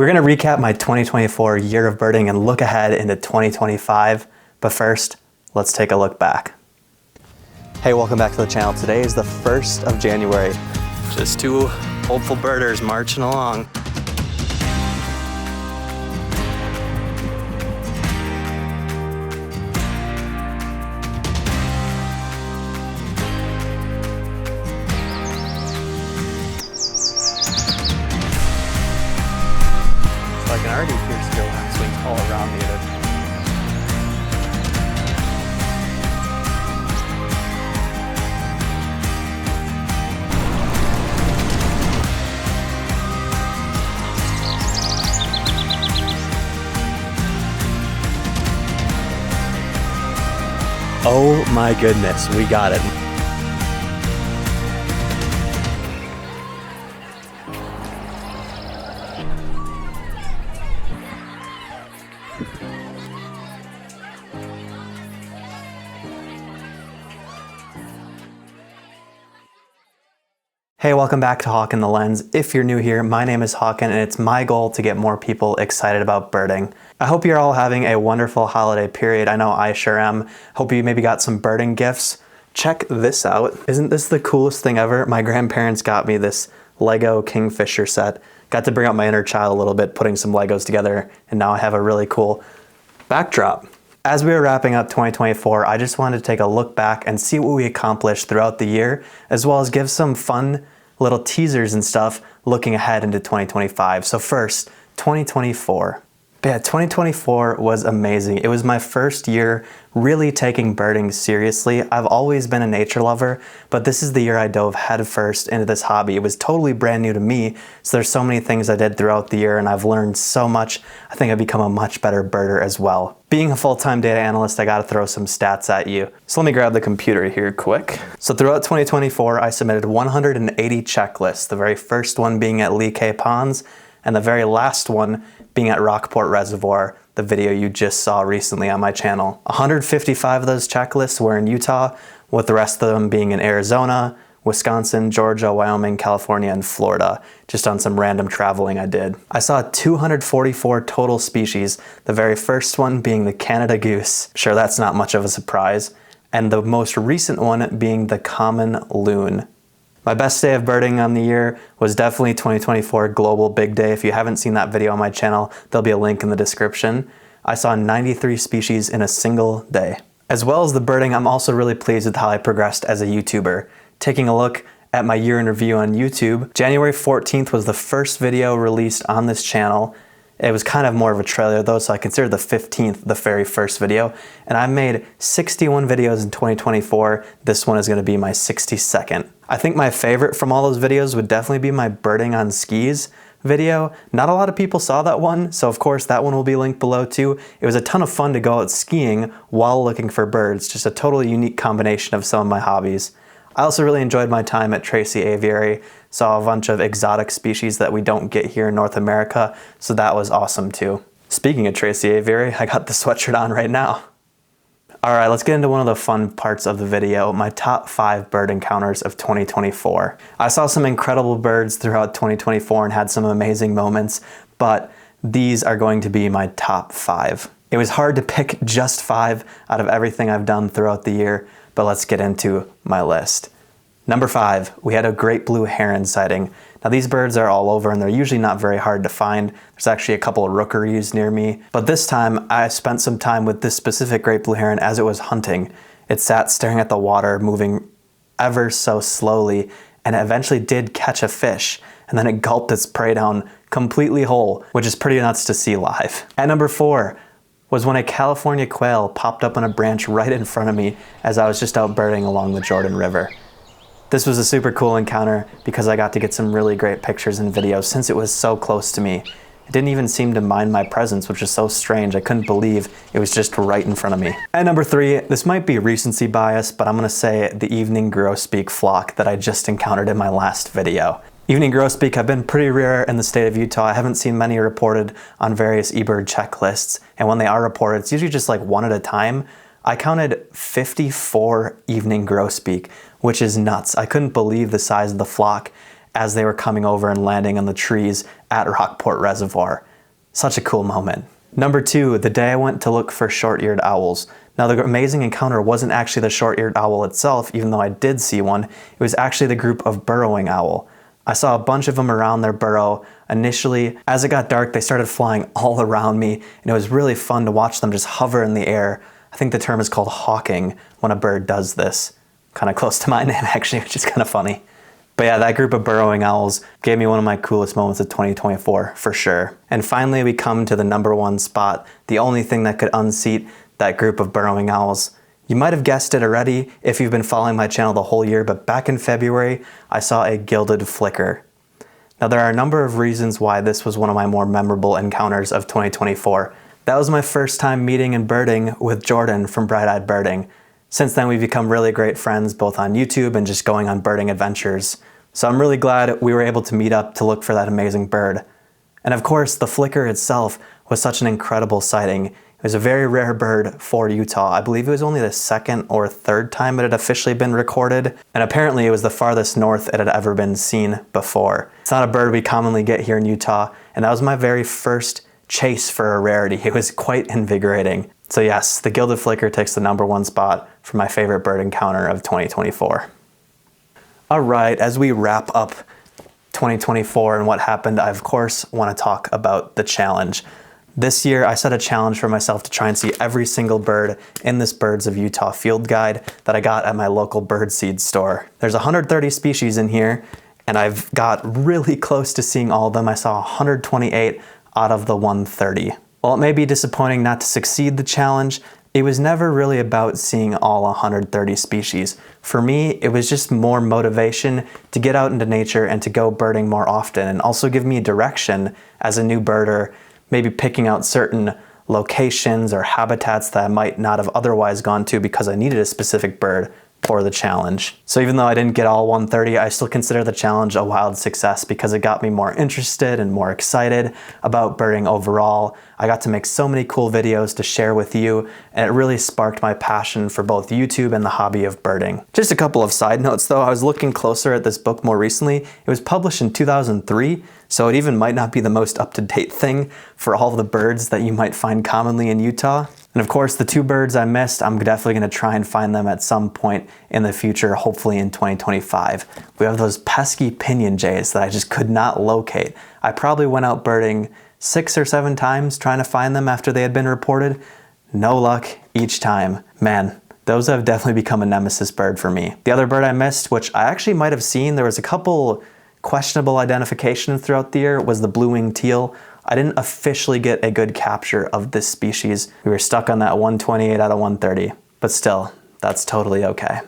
We're gonna recap my 2024 year of birding and look ahead into 2025. But first, let's take a look back. Hey, welcome back to the channel. Today is the 1st of January. Just two hopeful birders marching along. I can already hear skill swings all around me. Oh my goodness, we got it. Hey, welcome back to Hawkin the Lens. If you're new here, my name is Hawkin and it's my goal to get more people excited about birding. I hope you're all having a wonderful holiday period. I know I sure am. Hope you maybe got some birding gifts. Check this out. Isn't this the coolest thing ever? My grandparents got me this Lego Kingfisher set. Got to bring out my inner child a little bit, putting some Legos together, and now I have a really cool backdrop. As we were wrapping up 2024, I just wanted to take a look back and see what we accomplished throughout the year, as well as give some fun little teasers and stuff looking ahead into 2025. So first, 2024. But yeah, 2024 was amazing. It was my first year really taking birding seriously. I've always been a nature lover, but this is the year I dove headfirst into this hobby. It was totally brand new to me, so there's so many things I did throughout the year and I've learned so much. I think I've become a much better birder as well. Being a full-time data analyst, I gotta throw some stats at you. So let me grab the computer here quick. So throughout 2024, I submitted 180 checklists, the very first one being at Lee K Ponds, and the very last one being at Rockport Reservoir, the video you just saw recently on my channel. 155 of those checklists were in Utah, with the rest of them being in Arizona, Wisconsin, Georgia, Wyoming, California, and Florida, just on some random traveling I did. I saw 244 total species, the very first one being the Canada goose. Sure, that's not much of a surprise. And the most recent one being the common loon. My best day of birding on the year was definitely 2024 Global Big Day. If you haven't seen that video on my channel, there'll be a link in the description. I saw 93 species in a single day. As well as the birding, I'm also really pleased with how I progressed as a YouTuber. Taking a look at my year in review on YouTube, January 14th was the first video released on this channel. It was kind of more of a trailer though, so I consider the 15th the very first video. And I made 61 videos in 2024. This one is gonna be my 62nd. I think my favorite from all those videos would definitely be my birding on skis video. Not a lot of people saw that one, so of course that one will be linked below too. It was a ton of fun to go out skiing while looking for birds, just a totally unique combination of some of my hobbies. I also really enjoyed my time at Tracy Aviary, saw a bunch of exotic species that we don't get here in North America, so that was awesome too. Speaking of Tracy Aviary, I got the sweatshirt on right now. All right, let's get into one of the fun parts of the video, my top 5 bird encounters of 2024. I saw some incredible birds throughout 2024 and had some amazing moments, but these are going to be my top 5. It was hard to pick just 5 out of everything I've done throughout the year, but let's get into my list. Number 5, we had a great blue heron sighting. Now these birds are all over and they're usually not very hard to find. There's actually a couple of rookeries near me. But this time I spent some time with this specific great blue heron as it was hunting. It sat staring at the water, moving ever so slowly, and it eventually did catch a fish. And then it gulped its prey down completely whole, which is pretty nuts to see live. At number 4 was when a California quail popped up on a branch right in front of me as I was just out birding along the Jordan River. This was a super cool encounter because I got to get some really great pictures and videos since it was so close to me. It didn't even seem to mind my presence, which is so strange. I couldn't believe it was just right in front of me. At number 3, this might be recency bias, but I'm gonna say the evening grosbeak flock that I just encountered in my last video. Evening grosbeak have been pretty rare in the state of Utah. I haven't seen many reported on various eBird checklists, and when they are reported, it's usually just like one at a time. I counted 54 evening grosbeak, which is nuts. I couldn't believe the size of the flock as they were coming over and landing on the trees at Rockport Reservoir. Such a cool moment. Number 2, the day I went to look for short-eared owls. Now the amazing encounter wasn't actually the short-eared owl itself, even though I did see one. It was actually the group of burrowing owl. I saw a bunch of them around their burrow. Initially, as it got dark, they started flying all around me, and it was really fun to watch them just hover in the air. I think the term is called hawking when a bird does this. Kind of close to my name actually, which is kind of funny. But yeah, that group of burrowing owls gave me one of my coolest moments of 2024, for sure. And finally, we come to the number 1 spot, the only thing that could unseat that group of burrowing owls. You might have guessed it already if you've been following my channel the whole year, but back in February, I saw a gilded flicker. Now there are a number of reasons why this was one of my more memorable encounters of 2024. That was my first time meeting and birding with Jordan from Bright Eyed Birding. Since then, we've become really great friends both on YouTube and just going on birding adventures. So I'm really glad we were able to meet up to look for that amazing bird. And of course, the flicker itself was such an incredible sighting. It was a very rare bird for Utah. I believe it was only the 2nd or 3rd time it had officially been recorded. And apparently it was the farthest north it had ever been seen before. It's not a bird we commonly get here in Utah. And that was my very first chase for a rarity. It was quite invigorating. So yes, the gilded flicker takes the number 1 spot for my favorite bird encounter of 2024. All right, as we wrap up 2024 and what happened, I of course want to talk about the challenge. This year, I set a challenge for myself to try and see every single bird in this Birds of Utah field guide that I got at my local birdseed store. There's 130 species in here, and I've got really close to seeing all of them. I saw 128 out of the 130. While it may be disappointing not to succeed the challenge, it was never really about seeing all 130 species. For me, it was just more motivation to get out into nature and to go birding more often, and also give me direction as a new birder, maybe picking out certain locations or habitats that I might not have otherwise gone to because I needed a specific bird for the challenge. So even though I didn't get all 130, I still consider the challenge a wild success because it got me more interested and more excited about birding overall. I got to make so many cool videos to share with you, and it really sparked my passion for both YouTube and the hobby of birding. Just a couple of side notes though, I was looking closer at this book more recently. It was published in 2003, so it even might not be the most up-to-date thing for all of the birds that you might find commonly in Utah. And of course, the 2 birds I missed, I'm definitely going to try and find them at some point in the future, hopefully in 2025. We have those pesky pinion jays that I just could not locate. I probably went out birding 6 or 7 times trying to find them after they had been reported. No luck each time. Man, those have definitely become a nemesis bird for me. The other bird I missed, which I actually might have seen, there was a couple questionable identifications throughout the year, was the blue-winged teal. I didn't officially get a good capture of this species. We were stuck on that 128 out of 130, but still, that's totally okay.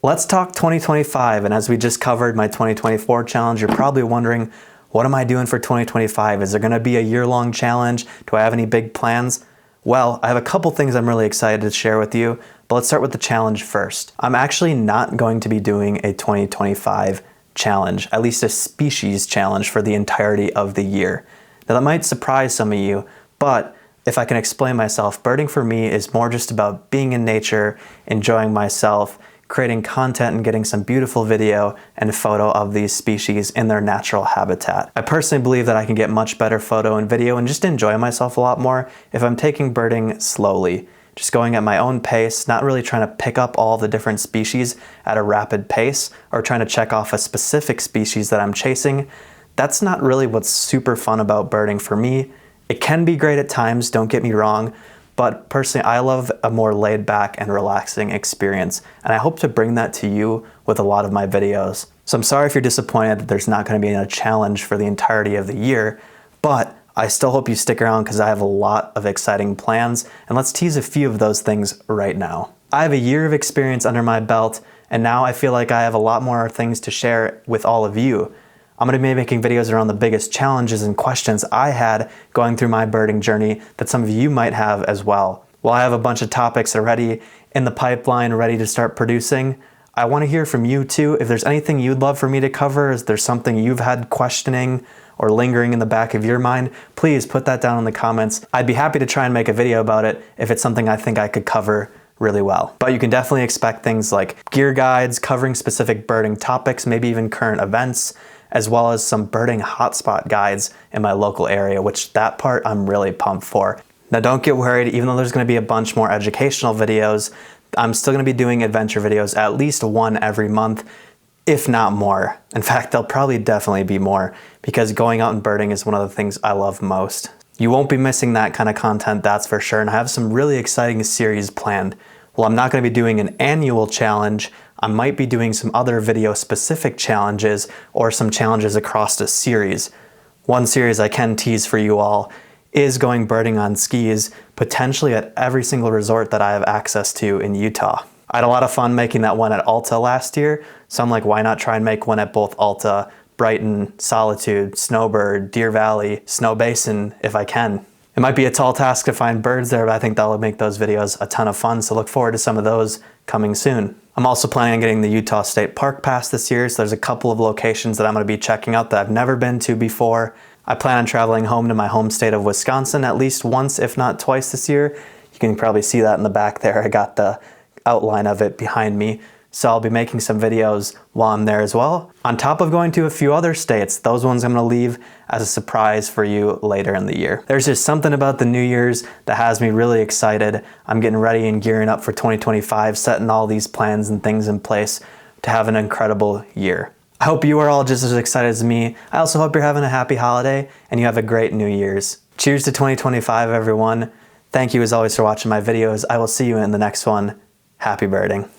Let's talk 2025, and as we just covered my 2024 challenge, you're probably wondering, what am I doing for 2025? Is there gonna be a year-long challenge? Do I have any big plans? Well, I have a couple things I'm really excited to share with you, but let's start with the challenge first. I'm actually not going to be doing a 2025 challenge, at least a species challenge for the entirety of the year. Now that might surprise some of you, but if I can explain myself, birding for me is more just about being in nature, enjoying myself, creating content and getting some beautiful video and photo of these species in their natural habitat. I personally believe that I can get much better photo and video and just enjoy myself a lot more if I'm taking birding slowly. Just going at my own pace, not really trying to pick up all the different species at a rapid pace or trying to check off a specific species that I'm chasing. That's not really what's super fun about birding for me. It can be great at times, don't get me wrong, but personally I love a more laid back and relaxing experience, and I hope to bring that to you with a lot of my videos. So I'm sorry if you're disappointed that there's not going to be a challenge for the entirety of the year, but I still hope you stick around because I have a lot of exciting plans, and let's tease a few of those things right now. I have a year of experience under my belt, and now I feel like I have a lot more things to share with all of you. I'm going to be making videos around the biggest challenges and questions I had going through my birding journey that some of you might have as well. While I have a bunch of topics already in the pipeline ready to start producing, I want to hear from you too. If there's anything you'd love for me to cover, is there something you've had questioning or lingering in the back of your mind, please put that down in the comments. I'd be happy to try and make a video about it if it's something I think I could cover really well. But you can definitely expect things like gear guides, covering specific birding topics, maybe even current events, as well as some birding hotspot guides in my local area, which that part I'm really pumped for. Now don't get worried, even though there's going to be a bunch more educational videos, I'm still going to be doing adventure videos, at least one every month, if not more. In fact, there'll probably definitely be more, because going out and birding is one of the things I love most. You won't be missing that kind of content, that's for sure, and I have some really exciting series planned. Well, I'm not going to be doing an annual challenge. I might be doing some other video-specific challenges or some challenges across a series. One series I can tease for you all is going birding on skis, potentially at every single resort that I have access to in Utah. I had a lot of fun making that one at Alta last year, so I'm like, why not try and make one at both Alta, Brighton, Solitude, Snowbird, Deer Valley, Snow Basin, if I can. It might be a tall task to find birds there, but I think that'll make those videos a ton of fun, so look forward to some of those coming soon. I'm also planning on getting the Utah State Park Pass this year, so there's a couple of locations that I'm going to be checking out that I've never been to before. I plan on traveling home to my home state of Wisconsin at least once, if not twice this year. You can probably see that in the back there. I got the outline of it behind me. So I'll be making some videos while I'm there as well. On top of going to a few other states, those ones I'm gonna leave as a surprise for you later in the year. There's just something about the New Year's that has me really excited. I'm getting ready and gearing up for 2025, setting all these plans and things in place to have an incredible year. I hope you are all just as excited as me. I also hope you're having a happy holiday and you have a great New Year's. Cheers to 2025, everyone. Thank you as always for watching my videos. I will see you in the next one. Happy birding.